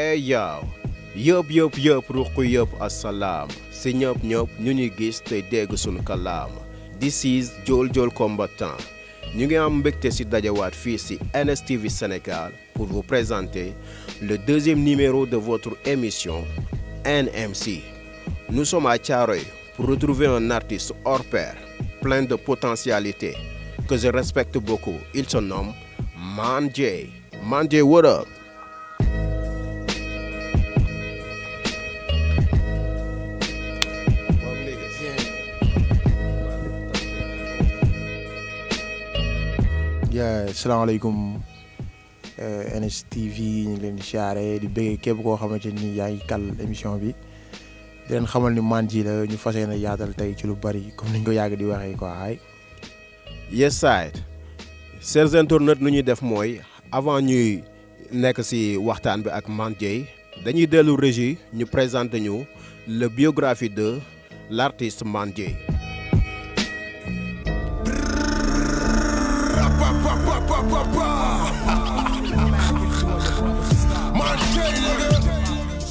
Hey yow yëpp ruqu yëpp asalaam si ñëpp ñu ñuy gis te dégg sunu kalaam. This is Jool combattant ñu ngi am mbégte si dajawaat fii si NSTV Sénégal pour vous présenter le deuxième numéro de votre émission NMC. Nous sommes à Thiaroye pour retrouver un artiste hors pair, plein de potentialité, que je respecte beaucoup. Il se nomme Man J. Man J, what up? Asalaamaaleykum NSTV ñu ngi leen di siyaare di bëgg képp koo xamante ni yaa ngi kal émission bi di leen xamal ni Man J la ñu fas yéene yaatal tey ci lu bari comme ni ñu ko yàgg di waxee quoi ay. Yes side chers internautes nu ñuy def mooy avant ñuy nekk ci waxtaan bi ak Man J dañuy dellu régie ñu présenter ñu la biographie de l'artiste Man J.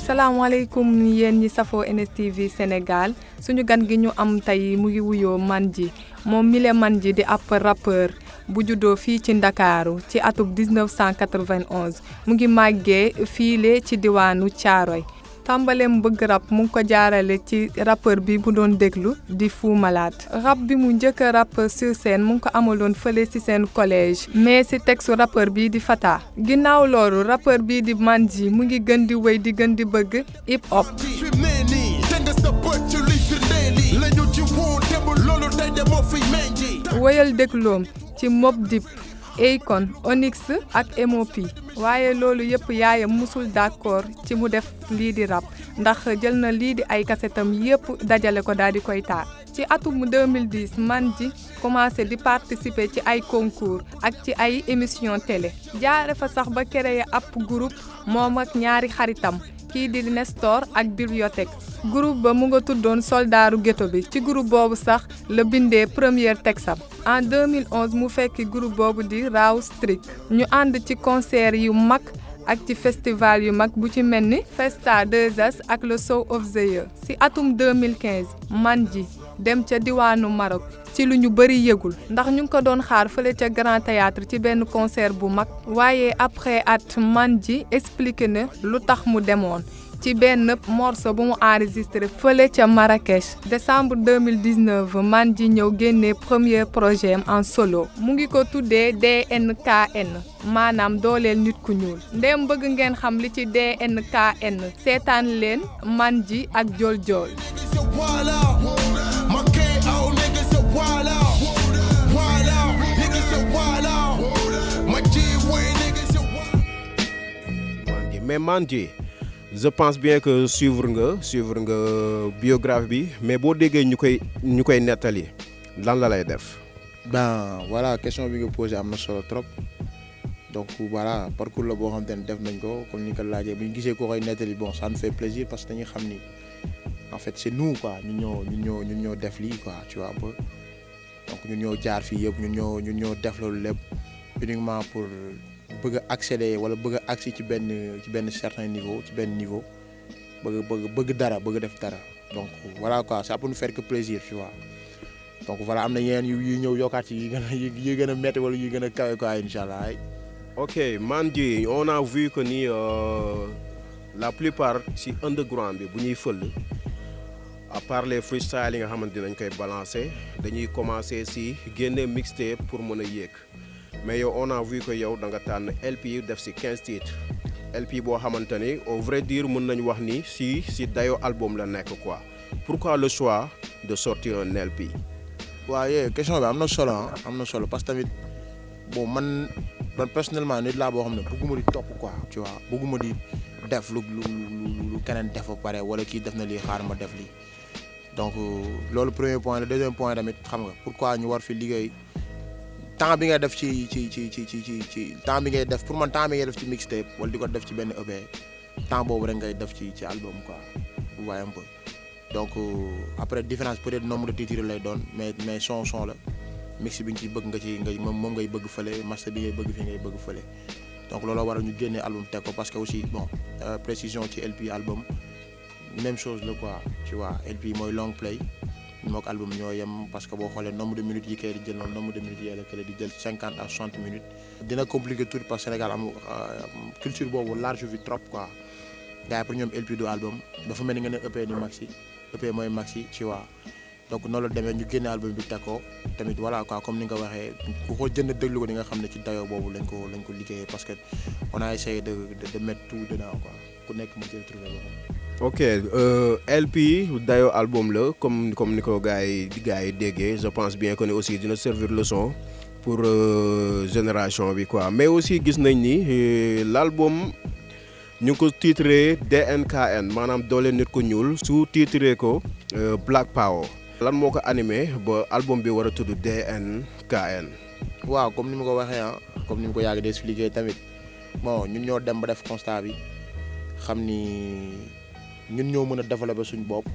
salaamaaleykum yéen ñi safoo NSTV Sénégal suñu gan gi ñu am tey mu ngi wuyoo Man J moom mile Man J di ab rappeur bu juddoo fii ci Ndakaaru ci atub 1991 mu ngi màggee fiile ci diwaanu Thiaroye tàmbaleem bëgg rap mu ngi ko jaarale ci rappeur bi mu doon déglu di Fou Malade rap bi mu njëkk a rap sur scène mu ngi ko amaloon fële ci seen collège mais ci texte rappeur bi di Fata ginnaaw loolu rappeur bi di Man J mu ngi gën di wéy di gën di bëgg hip hop wéyal dégloom ci Mobb Deep Akon Onyx ak M.O.P waaye loolu yëpp yaayam musul d'accord ci mu def lii di rap ndax jël na lii di ay kasetam yëpp dajale ko daal di koy taar ci atum 2010 Man J commencé di participer ci ay concours ak ci ay émission télé jaare fa sax ba créer ab groupe moom ak ñaari xaritam kii di Nestor ak Bibliothèque groupe ba mu nga tuddoon Soldaaru Ghetto bi ci groupe boobu sax la bindee première texam en 2011 mu fekki groupe boobu di Raw Street ñu ànd ci concert yu mag ak ci festival yu mag bu ci mel ni Festa 2S ak le Show of the Year ci atum 2015 Man J dem ca diwaanu Maroc ci lu ñu bëri yëgul ndax ñu ngi ko doon xaar fële ca Grand Théâtre ci benn concert bu mag waaye après at Man J expliqué na lu tax mu demoon ci benn morceau bu mu enregistré fële ca Marrakech décembre 2019 Man J ñëw génnee premier projet am en solo mu ngi ko tuddee DNKN maanaam dooleel nit ku ñuul ndéem bëgg ngeen xam li ci DNKN seetaan leen Man J ak Jool Jool. Mais Man J je pense bien que suivre nga biographie bi mais boo déggee ñu koy nettali lan la lay def. Ben voilà question bi nga posé am na solo trop donc voilà parcours la boo xamante ne def nañ ko comme ni nga ko laajee bu ñu gisee ko koy nettali bon ça nous fait plaisir parce que dañuy xam ni en fait c'est nous quoi ñun ñoo def lii quoi tu vois un peu donc ñun ñoo jaar fii yëpp ñun ñoo def loolu lépp uniquement pour. bëgg a accéder wala bëgg a accès ci benn certain niveau ci benn niveau bëgg dara bëgg def dara donc voilà quoi ça peut nous faire que plaisir tu vois donc voilà am na yeneen yu ñëw yokkaat yi yu gën a métti wala yu gën a kawe quoi inchallah. ok Man J on a vu que ni la plupart ci underground bi bu ñuy fël à part les freestyle yi nga xamante dañ koy balancer dañuy commencer ci génne mixtape pour mën a yéeg. mais yow on a vu que yow da nga tànn LP def ci 15 titres LP boo xamante ni au vrai dire mën nañu wax ni ci dayoo album la nekk quoi pourquoi le choix de sortir un LP. waaw question bi am na solo parce que tamit bon man personnellement nit laa boo xam ne bëgguma di topp quoi tu vois bëgguma di def lu keneen def ba pare wala kii def na lii xaar ma def lii donc loolu premier point le deuxième point tamit xam nga pourquoi ñu war fi liggéey. temps bi ngay def ci temps bi ngay def pour man temps bi ngay def ci mixtape wala di ko def ci benn EP temps boobu rek ngay def ci album quoi vous voyez un peu donc après différence peut-être nombre de titres lay doon mais son la mix bi nga ci bëgg nga ci moom ngay bëgg fële master bi ngay bëgg fii ngay bëgg fële donc looloo waral ñu génnee album teg ko parce que aussi bon précision ci LP album même chose la quoi tu vois LP mooy long play mook album ñoo yem parce que boo xoolee nombre de minutes yi kay di jël noonu nombre de minutes yi la kële di jël 50 à 60 minutes dina compliqué tout parce que Sénégal am culture boobu large vie trop quoi gars yi pour ñoom LP du album dafa mel ni nga ne EP ni maxi EP mooy maxi tu vois donc noonu la demee ñu génne album bi teg ko tamit voilà quoi comme ni nga ko waxee ku ko jënd déglu ko di nga xam ne ci dayoo boobu lañ ko liggéeyee parce que on a essayé de mettre tout dedans quoi ku nekk mu jël trouvé boppam. ok LP dayoo album la comme ni ko gars yi déggee je pense bien que ne aussi dina servir leçon pour génération bi quoi mais aussi gis nañ ni l'album ñu ngi ko titré DNKN maanaam doole nit ku ñuul su titré ko Black Power lan moo ko animé ba album bi war a tudd DNKN. waaw comme ni ma ko waxee comme ni ma ko yàgg di expliquer tamit bon ñun ñoo dem ba def constat bi xam ni ñun ñoo mën a développer suñu bopp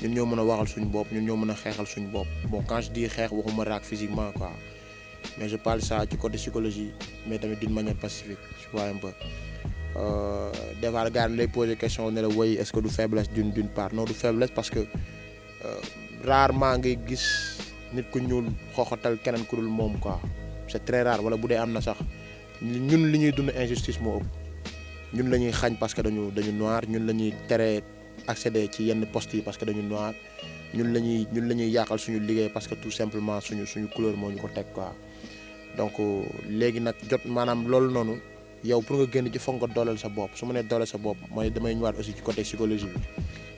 ñun ñoo mën a waxal suñu bopp ñun ñoo mën a xeexal suñu bopp bon quand je dis xeex waxuma raak physiquement quoi mais je parle ça ci côté psychologie mais tamit d'une manière pacifique tu vois un peu des fois gars lay poser question ne la woy est-ce que du faiblesse d'une part non du faiblesse parce que rarement ngay gis nit ku ñuul xooxatal keneen ku dul moom quoi c'est très rare wala bu dee am na sax ñun li ñuy dund injustice moo ëpp ñun la ñuy xañ parce que dañu noir ñun la ñuy tere accéder ci yenn postes yi parce que dañu noir ñun la ñuy yàqal suñu liggéey parce que tout simplement suñu couleur moo ñu ko teg quoi donc léegi nag jot maanaam loolu noonu yow pour nga génn ci foog nga dooleel sa bopp su ma nee dooleel sa bopp mooy damay ñëwaat aussi ci côté psychologie bi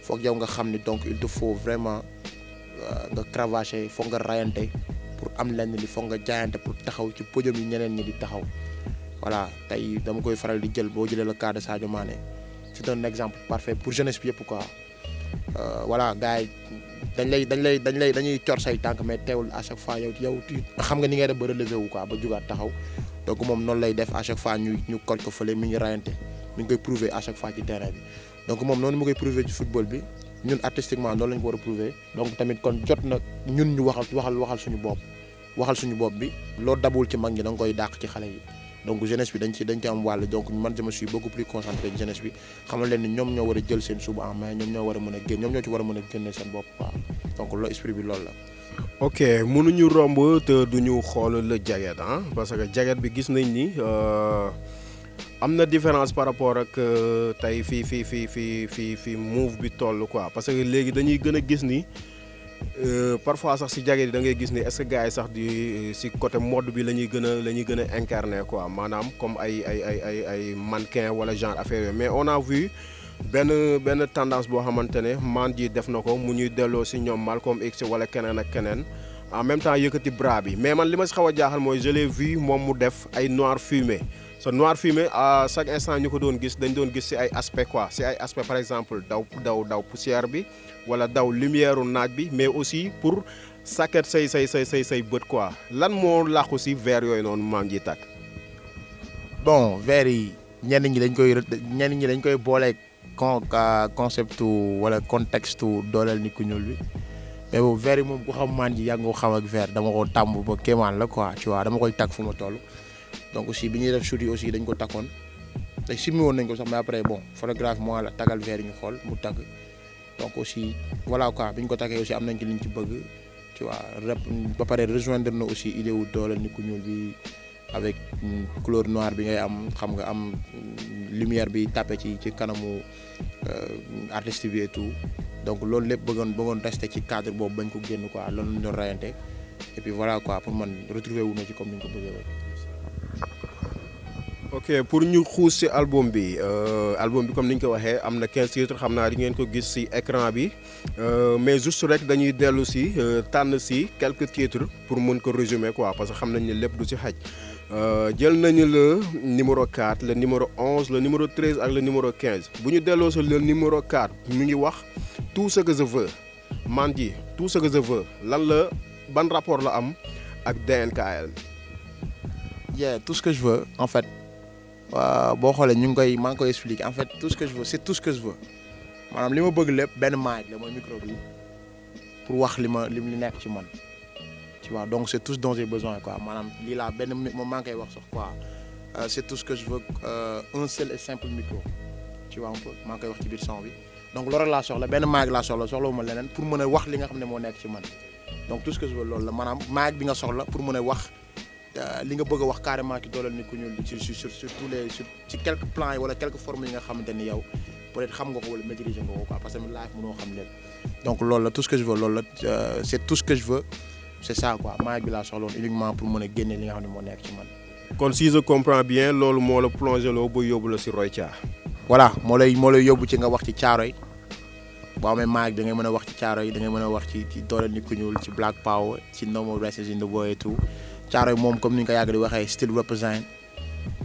foog yow nga xam ni donc il te faut vraiment nga cravacher foog nga rayante pour am lenn li foog nga jaayante pour taxaw ci podium yi ñeneen ñi di taxaw voilà tey dama koy faral di jël boo jëlee le cas de Sadio Mané c'est un exemple parfait pour jeunesse bi yëpp quoi voilà gars yi dañuy cor say tànk mais teewul à chaque fois yow xam nga ni ngay def ba relever wu quoi ba jugaat taxaw donc moom noonu lay def à chaque fois ñu koj ko fële mi ngi rayante mi ngi koy prouver à chaque fois ci terrain bi donc moom noonu mu koy prouver ci football bi ñun artistiquement noonu lañ ko war a prouver donc tamit kon jot na ñun ñu waxal suñu bopp bi loo dabul ci mag ñi da nga koy dàq ci xale yi donc jeunesse bi dañ ci am wàll donc man je me suis beaucoup plus concentré ci jeunesse bi xamal leen ni ñoom ñoo war a jël seen suba en main ñoom ñoo ci war a mën a génne seen bopp quoi donc loolu esprit bi loolu la. ok mënuñu romb te duñu xool la jaget parce que jaget bi gis nañ ni am na différence par rapport ak tey fii move bi toll quoi parce que léegi dañuy gën a gis ni parfois sax si jaget yi da ngay gis ni est-ce que gars yi sax di si côté mode bi la ñuy gën a incarner quoi maanaam comme ay mannequin wala genre affaire yooyu mais on a vu benn tendance boo xamante ne man ji def na ko mu ñuy delloo si ñoom Malcolm X wala keneen ak keneen en même temps yëkkati bras bi mais man li ma si xaw a jaaxal mooy je l'ai vu moom mu def ay noir fumé so noir fumé à chaque instant ñu ko doon gis dañ doon gis si ay aspect quoi si ay aspect par exemple daw poussière bi wala daw lumière naaj bi mais aussi pour sakket say bët quoi lan moo làqu si verre yooyu noonu maa ngi tàkk. bon verre yi ñenn ñi dañ koy booleeg concept wala contexte dooleel nit ku ñuul bi mais boobu verre yi moom ku xam maan ji yàgg nga ko xam ak verre dama ko tàmb ba kéemaan la quoi tu vois dama koy tàgg fu ma toll donc aussi bi ñuy def shoot yi aussi dañ ko takkoon te simmi woon nañ ko sax mais après bon photographe moo la tagal verre yi ñu xool mu tagg donc aussi voilà quoi bi ñu ko takkee aussi am nañ ci liñ ci bëgg tu vois ba pare rejoindre na aussi idée wu dooleel nit ku ñuul bi avec couleur noire bi ngay am xam nga am lumière bi tapé ci kanamu artiste bi et tout donc loolu lépp bëggoon rester ci cadre boobu bañ ko génn quoi loolu ñu doon rayante et puis voilà quoi pour man retrouver wu na ci comme ni ñu ko bëggee woon. ok pour ñu xuus si album bi comme ni ñu ko waxee am na 15 titres xam naa di ngeen ko gis si écran bi mais juste rek dañuy dellu si tànn si quelques titres pour mën ko résumer quoi parce que xam nañ ne lépp du si xaj jël nañu le numéro 4 le numéro 11 le numéro 13 ak le numéro 15 bu ñu delloo si le numéro 4 mi ngi wax tout ce que je veux man ji tout ce que je veux lan la ban rapport la am ak DNKN. tout ce que je veux en fait. boo xoolee maa ngi koy expliquer en fait tout ce que je veux c'est tout ce que je veux maanaam li ma bëgg lépp benn mic la mooy micro bi pour wax li nekk ci man tu vois donc c'est tout ce dont j'ai besoin quoi maanaam lii laa benn moom maa ngi koy wax sax quoi c'est tout ce que je veux, un seul et simple micro tu vois un peu maa ngi koy wax ci biir son bi donc loolu laa soxla benn mic laa soxla ma leneen pour mën a wax li nga xam ne moo nekk ci man donc tout ce que je veux loolu la maanaam mic bi nga soxla pour mën a wax li nga bëgg a wax carrément ci dooleel nit ku ñuul sur tous les ci quelques plans yi wala quelques formes yi nga xamante ni yow peut-être xam nga ko wala maîtriser nga ko quoi parce que live mënoo xam lépp donc loolu la tout ce que je veux loolu la c'est tout ce que je veux c'est ça quoi mic bi laa soxla woon uniquement pour mën a génne li nga xam ne moo nekk ci man. kon si je comprends bien loolu moo la plongé loo ba yóbbu la si Roy Thia. voilà moo lay yóbbu ci nga wax ci caaro yi boo amee mic da ngay mën a wax ci caaro yi da ngay mën a wax ci dooleel nit ku ñuul ci Black Power ci No More Racism in the World et tout caaro yi moom comme ni ñu ko yàgg di waxee still represent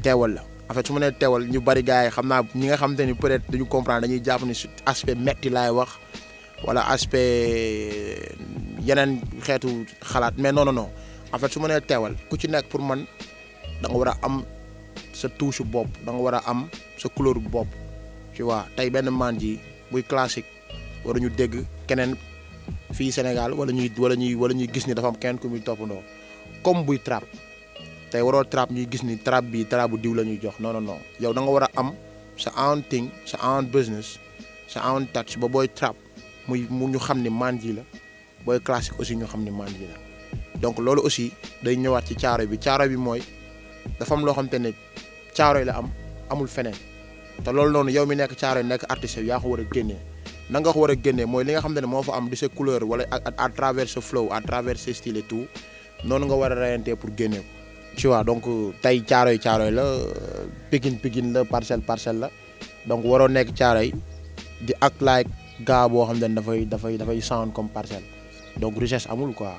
teewal la en fait su ma nee teewal ñu bari gars yi xam naa ñi nga xamante ni peut-être dañu comprendre dañuy jàpp ni aspect metti laay wax wala aspect yeneen xeetu xalaat mais non en fait su ma nee teewal ku ci nekk pour man da nga war a am sa touche bopp da nga war a am sa couleur bopp tu vois tey benn man ji buy classique war ñu dégg keneen fii Sénégal wala ñuy gis ni dafa am keneen ku muy toppandoo comme buy trap tey waroo trap ñuy gis ni trap bi trap bu diw la ñuy jox non yow da nga war a am sa own thing sa own business sa own touch ba booy trap mu ñu xam ni man ji la booy classique aussi ñu xam ni man ji la donc loolu aussi day ñëwaat ci caaro bi mooy dafa am loo xamante ne caaro yi la amul feneen te loolu noonu yow mi nekk caaro yi nekk artiste yaa ko war a génnee na nga ko war a génnee mooy li nga xamante ne moo fa am di sa couleur wala à travers ce flow à travers ce style et tout noonu nga war a reyantee pour génnee ko tu vois donc tey caaro yi la Pikine la parcelle la donc waroo nekk caaro yi di act like gars boo xam ne dafay sound comme parcelle donc richesse amul quoi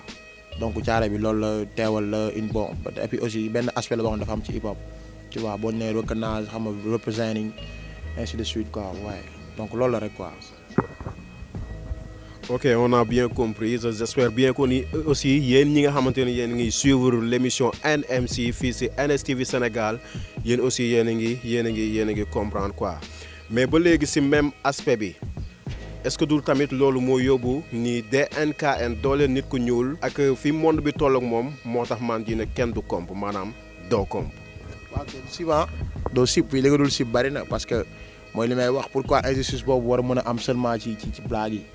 donc caaro bi loolu la teewal la une bon et puis aussi benn aspect la boo xam dafa am ci hip hop tu vois boo nee recognize xam nga representing ainsi de suite quoi waaye donc loolu la rek quoi. ok on a bien compris j'espère bien que ni aussi yéen ñi nga xamante ne yéen ngi suivre l'émission NMC fii si NSTV Sénégal yéen aussi yéen a ngi comprendre quoi mais ba léegi si même aspect bi est-ce que dul tamit loolu moo yóbbu ni DNKN doole nit ku ñuul ak fi monde bi toll ak moom moo tax man ji ne kenn du komp maanaam doo komp. waaw souvent doo sib fii li nga dul sib bari na parce que mooy li may wax pourquoi injustice boobu war a mën a am seulement ci blague yi.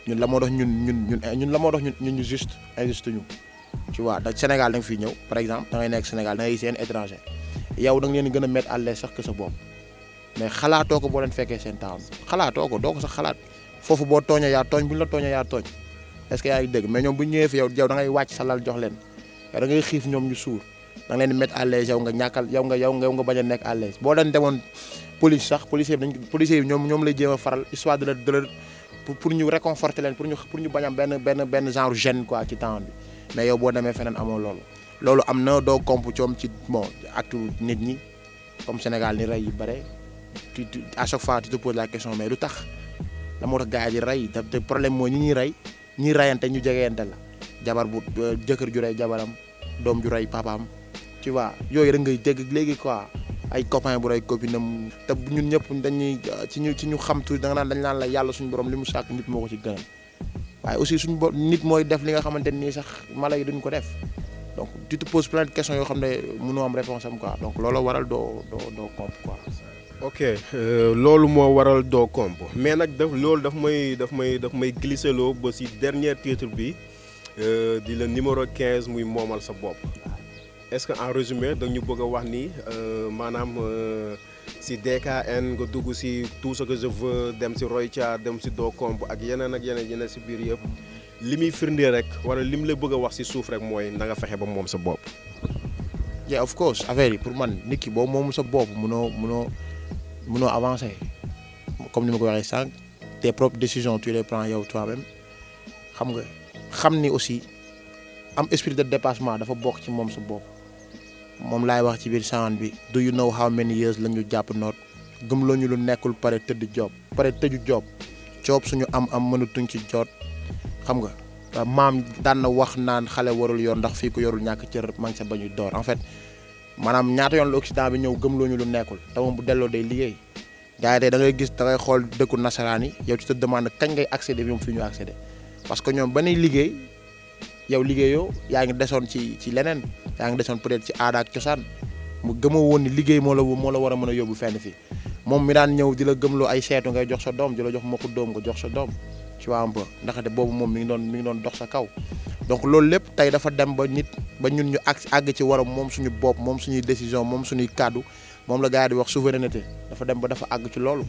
ñun la moo tax ñun ñu juste injuste ñu tu vois da Sénégal da nga fiy ñëw par exemple da ngay nekk Sénégal da ngay seen étranger yow da nga leen gën a mettre à l'aise sax que sa bopp mais xalaatoo ko boo leen fekkee seen temps xalaatoo ko doo ko sax xalaat foofu boo tooñee yaa tooñ bu ñu la tooñee yaa tooñ est-ce que yaa ngi dégg mais ñoom bu ñu ñëwee fi yow da ngay wàcc sa lal jox leen yow da ngay xiif ñoom ñu suur da nga leen mettre à l'aise yow nga ñàkkal yow nga bañ a nekk à l'aise boo leen demoon police sax policier yi ñoom lay jéem a faral histoire de la pour ñu réconforter leen pour ñu bañ am benn genre gêne quoi ci temps bi mais yow boo demee feneen amoo loolu am na doo comp coom ci bon actu nit ñi comme Sénégal ni rey yi bare à chaque fois tu te poses la question mais lu tax la moo tax gars yi di rey te problème mooy ñi ñuy reyante ñu jegeente la jabar bu jëkkër ju rey jabaram doom ju rey papaam tu vois yooyu rek ngay dégg léegi quoi ay copain bu rey copinam te ñun ñëpp dañuy ci ñu xam tuuti da nga naan dañ naan la yàlla suñu borom li mu sàkk nit moo ko ci gënal waaye aussi suñu nit mooy def li nga xamante nii sax mala yi duñ ko def donc tu te poses plein de questions yoo xam ne mënoo am réponse am quoi donc loolu waral doo comp quoi. ok loolu moo waral doo comp mais nag loolu daf may glisser loo ba si dernier titre bi di la numéro 15 muy moomal sa bopp. est-ce que en résumé dañu bëgg a wax ni maanaam si DKN nga dugg si tout ce que je veux dem si Roy Thia dem si doo komp ak yeneen si biir yëpp li muy firndee rek wala li mu la bëgg a wax si suuf rek mooy na nga fexe ba moom sa bopp. yeah of course affaire yi pour man nit ki boo moom sa bopp mënoo avancer comme ni ma ko waxee sànq tes propres décisions tu les prends yow toi-même xam ni aussi am esprit de dépassement dafa bokk ci moom sa bopp. moom laay wax ci biir sound bi do you know how many years la ñu jàpp noot gëmloo ñu lu nekkul pare tëju job suñu am mënatuñ ci jot xam nga maam daan na wax naan xale warul yor ndax fii ko yorul ñàkk cër maa ngi sa bañuy door en fait maanaam ñaata yoon la Occident bi ñëw gëmloo ñu lu nekkul te moom bu delloo day liggéey gars yi tey da ngay gis da ngay xool dëkku nasaraan yi yow ci te demande kañ ngay accéder ñoom fii ñu accéder parce que ñoom ba nay liggéey yow liggéeyoo yaa ngi desoon ci leneen yaa ngi desoon peut-être ci aada ak cosaan mu gëmoo woon ni liggéey moo la war a mën a yóbbu fenn fii moom mi daan ñëw di la gëmloo ay seetu ngay jox sa doom di la jox mokku doom nga jox sa doom tu vois un peu ndaxte boobu moom mi ngi doon dox sa kaw donc loolu lépp tey dafa dem ba ñun ñu àgg ci war a moom suñu bopp moom suñuy décision moom suñuy kàddu moom la gars yi di wax souveraineté dafa dem ba dafa àgg ci loolu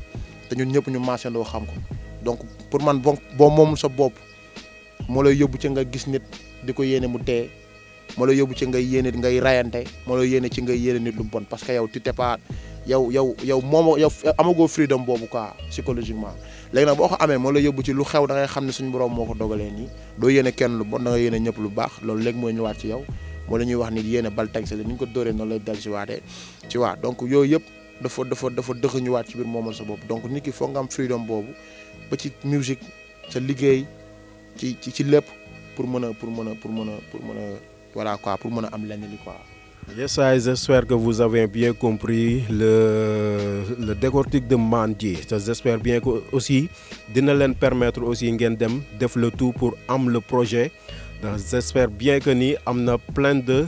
te ñun ñëpp ñu maasandoo xam ko donc pour man boo moom sa bopp moo lay yóbbu ci nga gis nit di ko yéene mu dee moo lay yóbbu ci ngay rayante moo lay yéene ci ngay yéene nit lu bon parce que yow tu t'es pas yow amagoo freedom boobu quoi psychologiquement léegi nag boo ko amee moo lay yóbbu ci lu xew da ngay xam ne suñu borom moo ko dogalee nii doo yéene kenn lu bon da nga yéene ñëpp lu baax loolu léegi mooy ñëwaat ci yow moo la ñuy wax ni yéene bal teg sa ni ñu ko dóoree noonu lay dal si waatee ci waa donc yooyu yëpp dafa dëxëñuwaat ci biir moomal sa bopp donc nit ki foog nga am freedom boobu ba ci musique sa liggéey ci lépp pour mën a voilà quoi pour mën a am lenn li quoi. Yes, j'espère que vous avez bien compris le décortique de Mandji. J'espère bien que aussi dina leen permettre aussi ngeen dem def le tout pour am le projet. Donc j'espère bien que ni am na plein de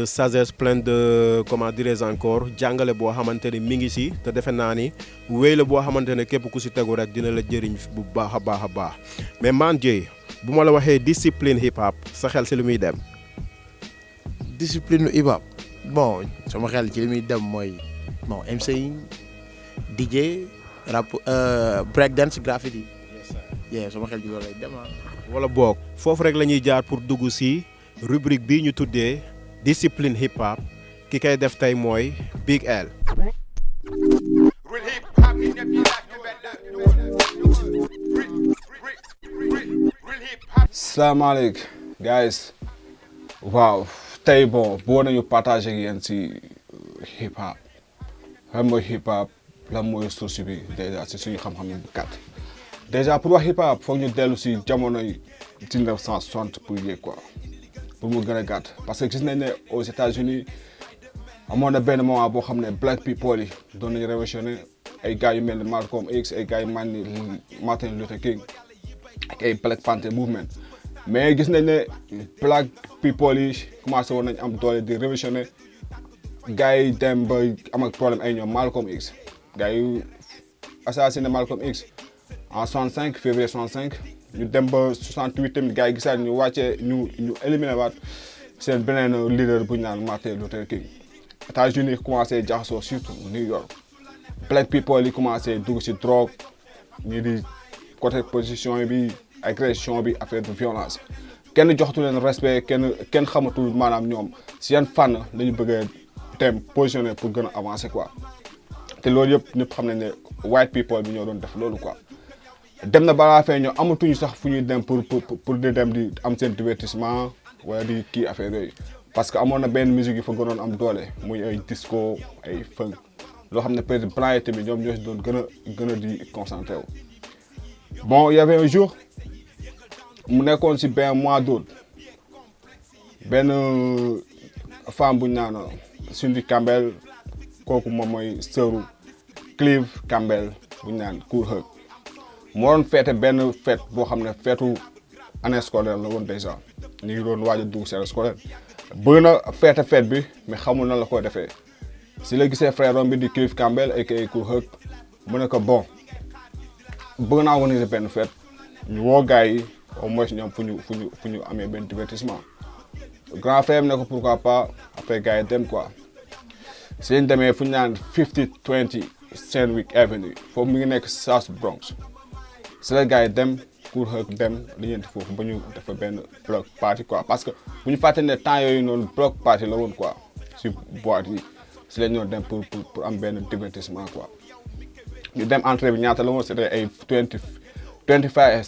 sagesse, plein de comment dirais-je encore jàngale boo xamante ni mi ngi si te defe naa ni wéy la boo xamante ne képp ku si tegu rek dina la jëriñ bu baax a baax mais Mandji bu ma la waxee discipline hip hop sa xel si lu muy dem. discipline hip hop bon sama xel ci li muy dem mooy bon MCing DJ rap break dance graffiti sama xel ci loolu lay dem wala boog foofu rek la ñuy jaar pour dugg si rubrique bii ñu tuddee discipline hip hop ki koy def tey mooy Big L. Salaamaaleykum guys waaw tey bon boo nañu partagé ak yéen si hip hop lan mooy hip hop lan mooy source bi déjà si suñu xam-xam bu gàtt déjà pour wax hip hop foog ñu dellu si jamonoy 1960 pour yéeg quoi pour mu gën a gàtt parce que gis nañ ne aux États-Unis amoon na benn moment boo xam ne black people yi doon nañu révolutionné ay gars yu mel ni Malcolm X ay gars yu mel ni Martin Luther King ak ay Black Panther movement mais gis nañ ne black people yi commencé woon nañ am doole di révolutionné gars yi dem ba am ak problème ay ñoom Malcolm X gars yu assassiné Malcolm X en 65 février 65 ñu dem ba 68 tamit gars yi gisaat ñu wàccee ñu éliminé waat seen beneen leader bu ñu naan Martin Luther King États-Unis commencé jaxasoo surtout New York black people yi commencé dugg si drogue ñii di côté position bi agression bi affaire de violence kenn joxatu leen respect kenn xamatul maanaam ñoom si yan fànn la ñu bëgg a dem positionné pour gën a avancer quoi te loolu yëpp ñëpp xam nañ ne white people bi ñoo doon def loolu quoi dem na balaa fee ñoo amatuñu sax fu ñuy dem pour di dem di am seen divertissement wala di kii affaire yooyu parce que amoon na benn musique yi fa gënoon am doole muy ay disco ay funk loo xam ne peut-être blanc yi tamit ñoom ñoo si doon gën a di concentré wu. bon il y avait un jour mu nekkoon si benn mois d'août benn femme bu ñu naan Cindy Campbell kooku moom mooy sœuru Clive Campbell bu ñu naan Kool Herc moo doon feete benn fête boo xam ne feetu année scolaire la woon déjà ñu ngi doon waaj a dugg si année scolaire bëgg na feete fête bi mais xamul na la koy defee si la gisee frère am bi di Clive Campbell aka Kool Herc mu ne ko bon bëgg naa organiser benn fête ñu woo gars yi au moins ñoom fu ñu amee benn divertissement grand frère ne ko pourquoi pas après gars yi dem quoi si lañ demee fu ñu naan 5020 Sandwick Avenue foofu mi ngi nekk South Bronx si la gars yi dem Kool Herc dem li ñeenti foofu ba ñu defa benn block party quoi parce que bu ñu fàtte ne temps yooyu noonu block party la woon quoi si boîte yi si lañ ñoo dem pour am benn divertissement quoi ñu dem entrée bi ñaata la woon c'était ay 25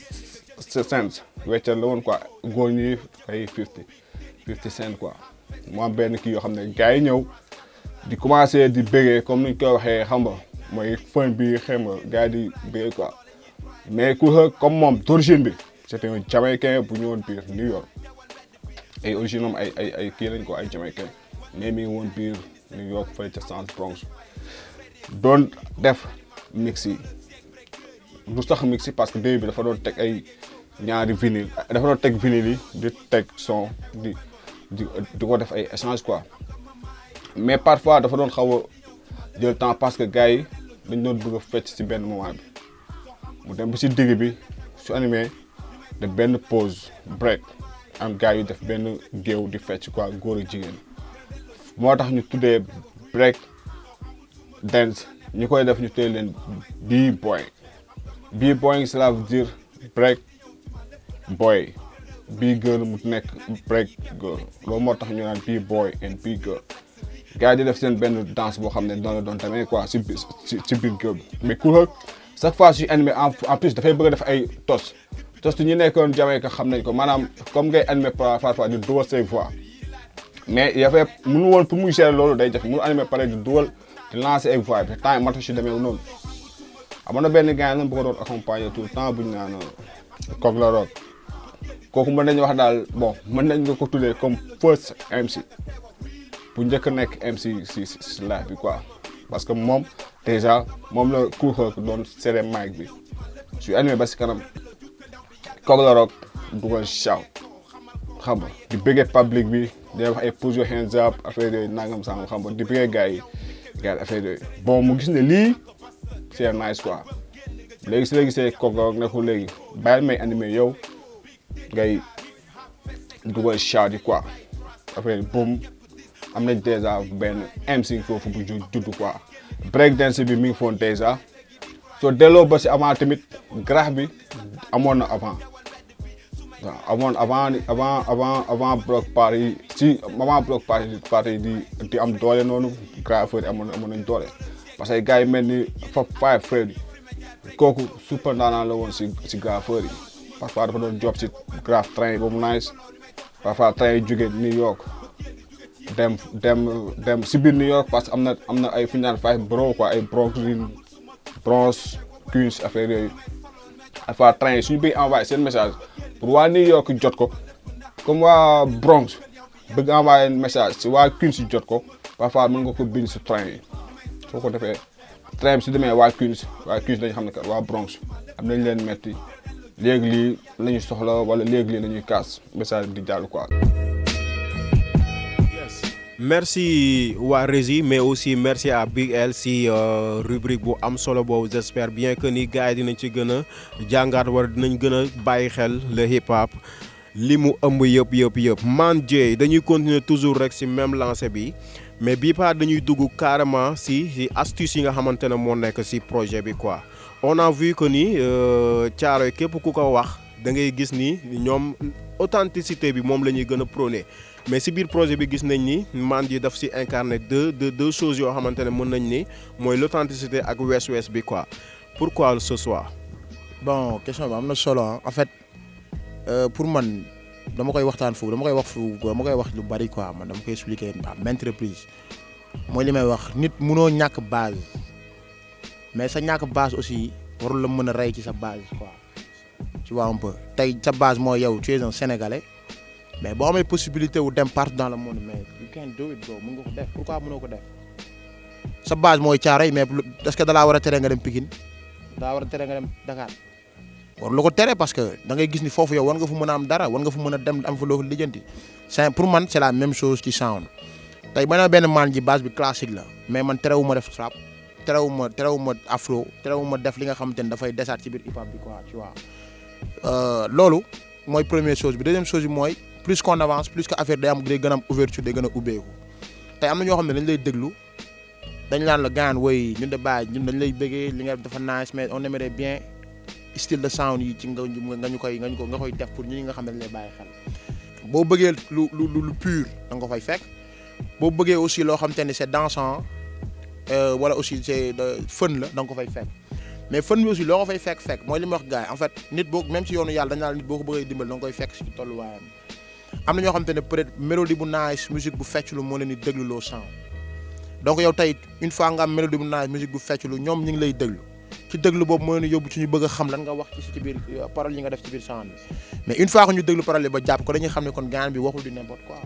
cents weccal la woon quoi góor ñi ay 50 cents quoi mu am benn kii yoo xam ne gars yi ñëw di commencé di bégee comme ni ñu koy waxee xam nga mooy fun bi xam nga gars yi di bégee quoi mais Kool Herc comme moom d'origine bi c'était un Jamaïcain bu ñëwoon biir New York ay origine am ay kii lañ ko ay Jamaïcain mais mi ngi woon biir New York fële ca South Bronx doon def mix yi lu sax mix yi parce que début bi dafa doon teg ay ñaari vinyle dafa doon teg vinyle yi di teg son di ko def ay échange quoi mais parfois dafa doon xaw a jël temps parce que gars yi dañ doon bëgg a fecc ci benn moment bi mu dem ba ci digg bi su animé de benn pause break am gars yu def benn géew di fecc quoi góor ak jigéen moo tax ñu tuddee break dance ñu koy def ñu tuddee leen b-boy b-boy cela veut dire break boy bii girl mu nekk break girl loolu moo tax ñu naan b-boy and b-girl gars yi di def seen benn danse boo xam ne doon la doon tamit quoi ci biir girl bi mais Cool chaque fois suy animé en plus dafay bëgg a def ay tos ñu nekkoon Jamaïque xam nañ ko maanaam comme ngay animé parfois di dugal say voix mais il y avait mënu woon pour muy gérer loolu day jafe mënu animé pare di dugal di lancer ay voix bi temps yi matu si demee noonu amoon na benn gars yi bu ko doon accompagner tout le temps bu ñu naan Coq la Rock kooku mën nañu wax daal bon mën nañ nga ko tuddee comme first MC bu njëkk nekk MC si live bi quoi parce que moom déjà moom la Cool doon serré mic bi su animé ba si kanam Coq la Rock dugal shout xam nga di bëggee public bi di wax ay put your hands up affaire yooyu nangam sangam xam nga di bëggee gars yi affaire yooyu bon mu gis ne lii c'est nice quoi léegi si la gisee Coq la Rock ne ko léegi bàyyil may animé yow ngay dugal shout yi quoi affaire yi boom am nañ déjà benn MC foofu bu juddu quoi break dance bi mi ngi foon déjà soo delloo ba si avant tamit graphe bi amoon na avant waaw amoon avant bloc party si avant bloc party di am doole noonu graffeur yi amoon nañ doole parce que gars yi mel ni Fab Five Freddy kooku super ndaanaan la woon si graffeur yi parfois dafa doon job si graphe train ba mu nice parfois train yi jóge New York dem si biir New York parce que am na ay fi ñu naan five borough quoi ay Bronx Queens affaire yooyu parfois train yi suñu bëgg envoyé seen message pour waa New York jot ko comme waa Bronx bëgg envoyé message si waa Queens jot ko parfois mën nga ko bind si train yi soo ko defee train bi si demee waa Queens dañu xam ne que waa Bronx am nañ leen metti léegi lii la ñu soxla wala léegi lii la ñuy kaas message bi di jàll quoi. Merci waa Régie mais aussi merci à Big L si rubrique bu am solo boobu j'espère bien que ni gars yi dinañ ci gën a jàngaat wala dinañ gën a bàyyi xel le hip hop li mu ëmb yëpp Man J dañuy continuer toujours rek si même lancé bi mais bii pas dañuy dugg carrément si astuce yi nga xamante ne moo nekk si projet bi quoi on a vu que ni Thiaroye képp ku ko wax da ngay gis ni ñoom authenticité bi moom la ñuy gën a prôné mais si biir projet bi gis nañ ni Man J daf si incarné deux choses yoo xamante ne mën nañ ni mooy l'authenticité ak west bi quoi pourquoi ce soir. bon question bi am na solo en fait pour man dama koy waxtaan foofu dama koy wax lu bari quoi man dama koy expliquer à maintes reprises mooy li may wax nit munoo ñàkk base mais sa ñàkk base aussi warul la mën a rey ci sa base quoi tu vois un peu tey sa base mooy yow tu es un Sénégalais. mais boo amee possibilité wu dem partout dans le monde mais you can do it bro mën nga ko def pourquoi mënoo ko def sa base mooy Thiaroye mais est-ce que dalaa war a tere nga dem Pikine dalaa war a tere nga dem Dakar war la ko tere parce que da ngay gis ni foofu yow war nga fa mën a am dara war nga fa mën a dem am fa loo ko lijjanti c'est pour man c'est la même chose ci sound tey ba na benn Man J base bi classique la mais man terewuma def rap terewuma afro terewuma def li nga xamante ni dafay desaat ci biir hip hop bi quoi tu vois loolu mooy première chose bi deuxième chose bi mooy plus qu'on avance plus que affaire day gën a am ouverture day gën a ubbeeku tey am na ñoo xam ne dañ lay déglu dañ naan la gaan woy ñun de bàyyi ñun dañ lay bëggee li nga dafa nice mais on aimerait bien style de sound yi ci nga koy def pour ñi nga xam ne dañ lay bàyyi xel boo bëggee lu pur da nga ko fay fekk boo bëggee aussi loo xam te ne c'est dansant wala aussi c'est fun la da nga ko fay fekk mais fun bi aussi loo ko fay fekk mooy li ma wax gars yi en fait nit boo même ci yoonu yàlla dañ naan nit boo ko bëggee dimbal da nga koy fekk ci tolluwaayam am na ñoo xam te ne peut-être mélodie bu nice musique bu fecclu moo leen di déglu loo sound donc yow tey une fois nga am mélodie bu nice musique bu fecclu ñoom ñu ngi lay déglu ci déglu boobu moo leen yóbbu ci ñu bëgg a xam lan nga wax ci biir parole yi nga def ci biir sound bi mais une fois que ñu déglu parole yi ba jàpp ko dañuy xam ne kon gaan bi waxul du n'importe quoi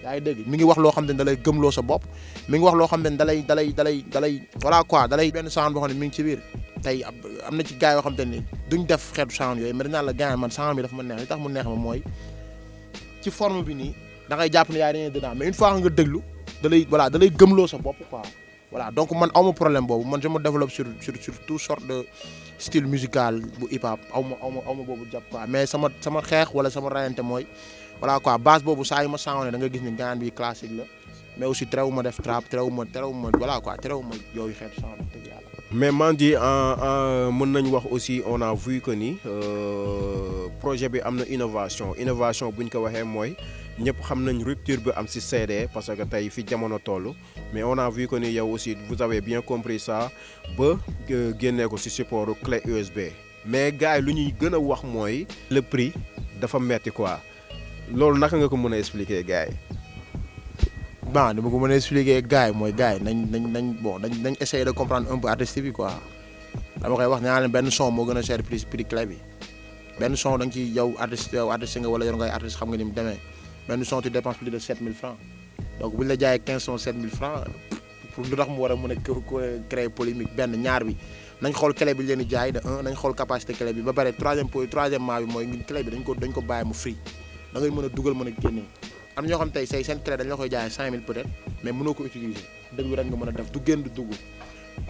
yaa ngi dégg mi ngi wax loo xam ne da lay gëmloo sa bopp mi ngi wax loo xam ne da lay voilà quoi da lay benn sound boo xam ne mi ngi ci biir tey am na ci gars yoo xam te ne duñ def xeetu sound yooyu mais dañ naan la gaan man sound bi dafa ma neex li tax mu neex ma mooy ci forme bi nii da ngay jàpp ne yaa dañuy dedans mais une fois nga déglu da lay gëmloo sa bopp quoi. Voilà donc man awma problème boobu man je me développe sur toutes sortes de style musical bu hip hop awma boobu jàpp quoi mais sama xeex wala sama rayante mooy voilà quoi base boobu saa yu ma sàngoone da nga gis ni gaan bi classique la mais aussi terewu ma def trap terewu ma voilà quoi terewu ma yooyu xeetu sang dëgg yàlla. mais Mandy mën nañ wax aussi on a vu que ni projet bi am na innovation bu ñu ko waxee mooy ñëpp xam nañ rupture bi am ci CD parce que tey fi jamono toll mais on a vu que ni yow aussi vous avez bien compris ça ba génnee ko ci support clé USB mais gars yi lu ñuy gën a wax mooy le prix dafa metti quoi loolu naka nga ko mën a expliquer gars yi. bon dama ko mën a expliquer gars yi mooy gars yi nañ essayer de comprendre un peu artiste bi quoi dama koy wax naa leen benn son moo gën a cher prix clé bi benn son da nga ci yow artiste nga wala yor ngay artiste xam nga ni mu demee benn son tu dépenses plus de 7000 francs donc bu ñu la jaayee 15 sons 7000 francs pour lu tax mu war a mën a créer polémique benn ñaar bi nañ xool clé bi leen di jaay de un nañ xool capacité clé bi ba pare troisièmement bi mooy clé bi dañ ko bàyyi mu free da ngay mën a dugal mën a génne am na ñoo xam tey seen clé dañ la koy jaayee 5000 peut-être mais mënoo ko utiliser déglu rek nga mën a def du génn du dugg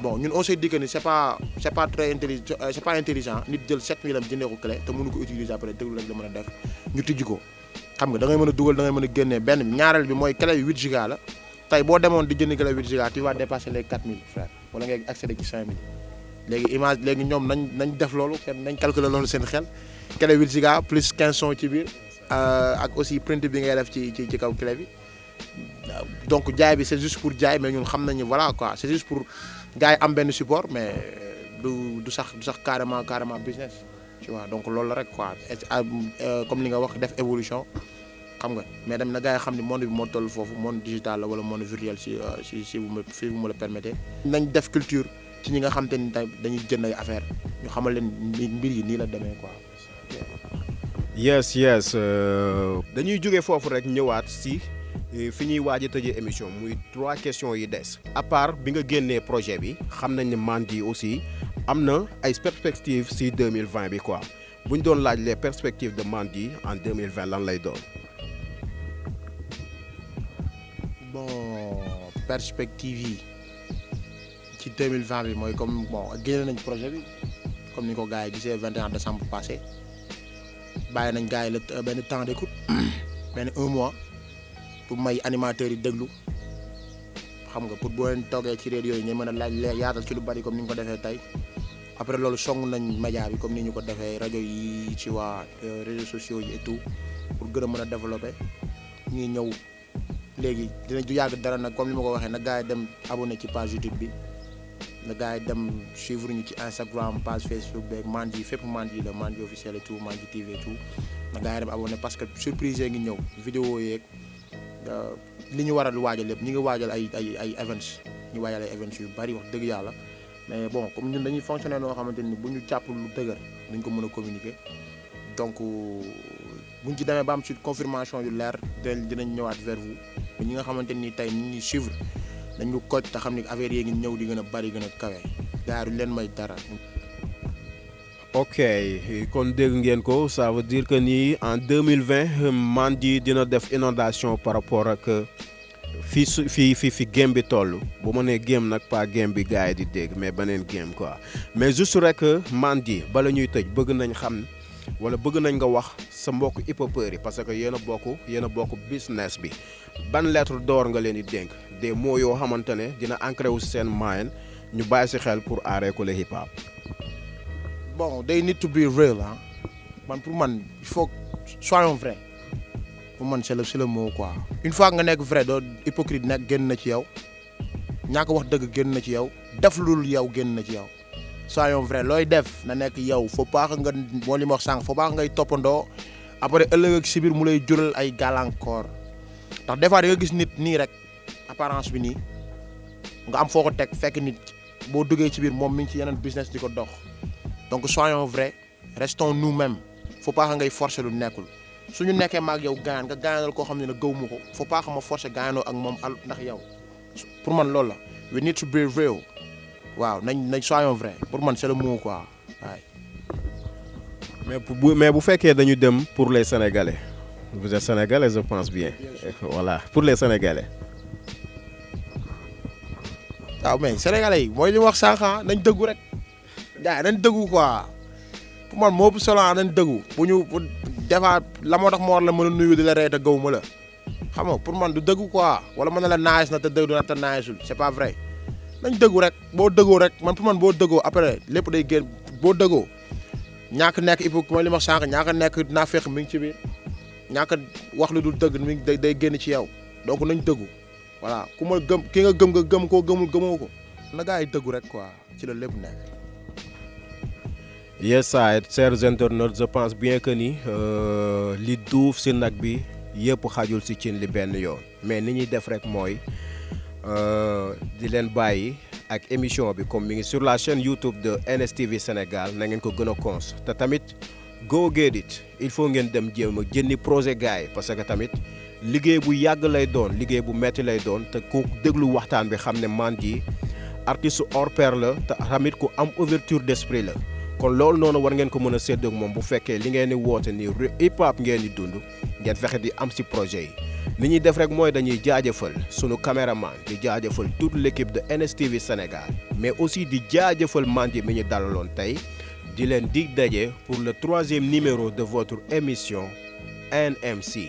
bon ñun on s'est dit que ni c'est pas très intelligent c'est pas intelligent nit jël 7000 am jëndee ko clé te mënu ko utiliser après déglu rek la mën a def ñu tijji ko xam nga da ngay mën a dugal da ngay mën a génnee benn bi ñaareel bi mooy clé bi 8 giga la tey boo demoon di jënd clé 8 giga tu vas dépasser les 4000 frère wala ngay accéder ci 5000 léegi ñoom nañ def loolu nañ calculer loolu seen xel clé 8 giga plus 15 sons ci biir ak aussi print bi ngay def ci kaw clé bi donc jaay bi c'est juste pour jaay mais ñun xam nañu voilà quoi c'est juste pour gars yi am benn support mais du sax carrément business tu vois donc loolu la rek quoi comme li nga wax def évolution xam nga mais dem na gars yi xam ni monde bi moo toll foofu monde digital la wala monde virtuel si vous me le permettez. nañ def culture ci ñi nga xam te ni tey dañuy jënd ay affaire ñu xamal leen mbir yi nii la demee quoi. yes dañuy jóge foofu rek ñëwaat si fi ñuy waaj a tëjee émission muy 3 questions yi des à part bi nga génnee projet bi xam nañ ne Mandy aussi am na ay perspectives si 2020 bi quoi bu ñu doon laaj les perspectives de Mandy en 2020 lan lay doon. bon perspective yi ci 2020 bi mooy comme bon génne nañ projet bi comme ni ko gars yi gisee 21 décembre passé bàyyi nañ gars yi benn temps d'écoute benn 1 mois pour may animateurs yi déglu xam nga pour boo leen toogee ci radio yi ñu mën a laaj yaatal ci lu bari comme ni nga ko defee tey après loolu song nañ média bi comme ni ñu ko defee rajo yi ci waa réseaux sociaux yi et tout pour gën a mën a développer ñuy ñëw léegi dina du yàgg dara nag comme ni ma ko waxee na gars yi dem abonné ci page YouTube bi na gars yi dem suivre ñu ci Instagram page Facebook beeg Mandy fépp Mandy la Mandy officiel et tout Mandy TV et tout na gars yi dem abonné parce que surprise ngi ñëw vidéo yeeg li ñu waral waajal lépp ñu ngi waajal ay events ñu waajal ay events yu bari wax dëgg yàlla mais bon comme ñun dañuy fonctionner noo xamante ni bu ñu jàpp lu dëgër dañ ko mën a communiquer donc buñ ci demee ba am ci confirmation yu leer dinañ ñëwaat vers vous ñi nga xamante ni tey ñu ngi suivre dañu ko te xam ni affaire yi ngi ñëw di gën a bari gën a kawe gars yi leen may dara. ok kon dégg ngeen ko ça veut dire que ni en 2020 Mandy dina def inondation par rapport ak fi game bi toll bu ma nee game nag pas game bi gars yi di dégg mais beneen game quoi mais juste rek Mandy bala ñuy tëj bëgg nañ xam wala bëgg nañ nga wax sa mbokk hip-hopeurs yi parce que yéen a bokk business bi ban lettre d'or nga leen di dénk des mots yoo xamante ne dina ancré wu seen mind ñu bàyyi si xel pour aaree ko le hip hop. bon they need to be real ah pour man il faut soyons vrai pour man c'est le mot quoi. une fois nga nekk vrai doo hypocrite nekk génn na ci yow ñàkk wax dëgg génn na ci yow def lul yow génn na ci yow soyons vrai looy def na nekk yow faut pas nga moo li ma wax sànq faut pas ngay toppandoo après ëllëg ak si biir mu lay jural ay gàllankoor ndax des fois da nga gis nit nii rek apparence bi nii nga am foo ko teg fekk nit boo duggee ci biir moom mi ngi ci yeneen business di ko dox. donc soyons vrais restons nous-mêmes faut pas que ngay forcer lu nekkul suñu nekkee maag yow gaañaan nga gaañanal koo xam ne gëw ma ko faut pas que ma forcer gaañanoo ak moom ndax yow pour man loolu la we need to be real waaw nañ soyons vrais pour man c'est le mot quoi waaye. mais bu fekkee dañu dem pour les Sénégalais vous êtes Sénégalais je pense bien voilà pour les Sénégalais. waaw mais sénégalais yi mooy li wax sànq nañ dëggu rek gars yi nañ dëggu quoi pour man moo ëpp solo nañ dëggu bu ñu defaat la moo tax ma war la mën a nuyu di la rey te gaw ma la xam nga pour man du dëggu quoi wala mën na la naaj na te dëgg na te naajasul c'est pas vrai nañ dëggu rek boo dëggoo rek man pour man boo dëggoo après lépp day génn boo dëggoo ñàkk nekk il faut mooy li ma sànq ñàkk nekk naa fekk mi ngi ci biir ñàkk wax lu dul dëgg mi ngi day génn ci yow donc nañ dëggu voilà ku ma gëm ki nga gëm koo gëmul gëmoo ko na gaa yi dëggu rek quoi ci la lépp nekk. yes sir chers internautes je pense bien que ni li duuf si nag bi yëpp xajul si cin li benn yoon mais ni ñuy def rek mooy di leen bàyyi ak émission bi comme mi ngi sur la chaîne YouTube de NSTV Sénégal na ngeen ko gën a cons te tamit go get it il faut ngeen dem jéem a jëndi projet gars yi parce que tamit liggéey bu yàgg lay doon liggéey bu metti lay doon te ku déglu waxtaan bi xam ne man ji artiste hors pair la te tamit ku am ouverture d'esprit la kon loolu noonu war ngeen ko mën a séddoo ak moom bu fekkee li ngeen di woote ni hip hop ngeen di dund ngeen fexe di am si projet yi li ñuy def rek mooy dañuy jaajëfal sunu caméraman di jaajëfal toute l'équipe de NSTV Sénégal mais aussi di jaajëfal Mandji mi ñu dalaloon tey di leen dig daje pour le 3e numéro de votre émission NMC.